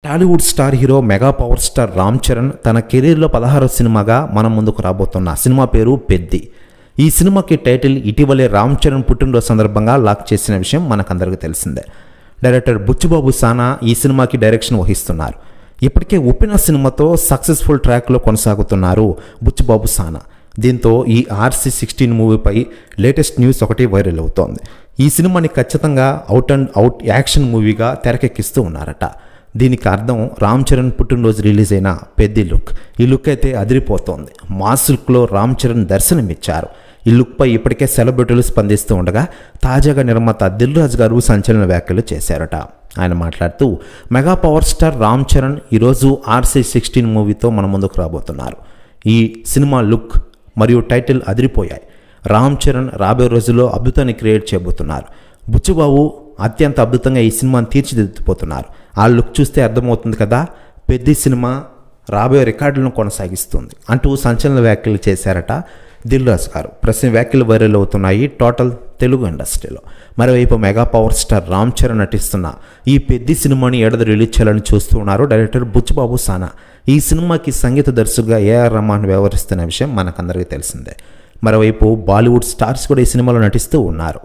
Tollywood star hero mega power star Ram Charan తన కెరీర్లో 16వ సినిమాగా మన ముందుకు రాబోతున్న సినిమా పేరు పెద్ది. ఈ సినిమాకి టైటిల్ ఇటీవలే రామ్ చరణ్ పుట్టినరోజు సందర్భంగా లాక్ చేసిన విషయం మనకందరికీ తెలిసిందే. డైరెక్టర్ బుచ్చిబాబు సానా ఈ సినిమాకి డైరెక్షన్ వహిస్తున్నారు. ఇప్పటికే ఉప్పిన సినిమాతో సక్సెస్ఫుల్ ట్రాక్లో కొనసాగుతున్నారు బుచ్చిబాబు సానా. దీంతో ఈ RC16 మూవీపై లేటెస్ట్ న్యూస్ ఒకటి వైరల్ అవుతోంది. ఈ సినిమాని ఖచ్చితంగా అవుట్ అండ్ అవుట్ యాక్షన్ మూవీగా తెరకెక్కిస్తూ ఉన్నారట. దీనికి అర్థం రామ్ చరణ్ పుట్టినరోజు రిలీజ్ అయిన పెద్ది లుక్. ఈ లుక్ అయితే అదిరిపోతోంది. మాస్ లుక్లో రామ్ చరణ్ దర్శనమిచ్చారు. ఈ లుక్పై ఇప్పటికే సెలబ్రిటీలు స్పందిస్తూ ఉండగా తాజాగా నిర్మాత దిల్ రాజు గారు సంచలన వ్యాఖ్యలు చేశారట. ఆయన మాట్లాడుతూ mega power star Ram Charan ఈరోజు RC16 మూవీతో మన ముందుకు రాబోతున్నారు. ఈ సినిమా లుక్ మరియు టైటిల్ అదిరిపోయాయి. రామ్ చరణ్ రాబోయే రోజుల్లో అద్భుతాన్ని క్రియేట్ చేయబోతున్నారు. బుచ్చిబాబు అత్యంత అద్భుతంగా ఈ సినిమాని తీర్చిదిద్దుపోతున్నారు. ఆ లుక్ చూస్తే అర్థమవుతుంది కదా, పెద్ద సినిమా రాబోయే రికార్డులను కొనసాగిస్తుంది అంటూ సంచలన వ్యాఖ్యలు చేశారట దిల్ రాజు గారు. ప్రస్తుతం వ్యాఖ్యలు వైరల్ అవుతున్నాయి టోటల్ తెలుగు ఇండస్ట్రీలో. మరోవైపు mega power star Ram Charan నటిస్తున్న ఈ పెద్ద సినిమాని ఏడాది రిలీజ్ చేయాలని చూస్తూ ఉన్నారు డైరెక్టర్ బుచ్చిబాబు సానా. ఈ సినిమాకి సంగీత దర్శకుగా AR రెహమాన్ వ్యవహరిస్తున్న విషయం మనకందరికీ తెలిసిందే. మరోవైపు బాలీవుడ్ స్టార్స్ కూడా ఈ సినిమాలో నటిస్తూ ఉన్నారు.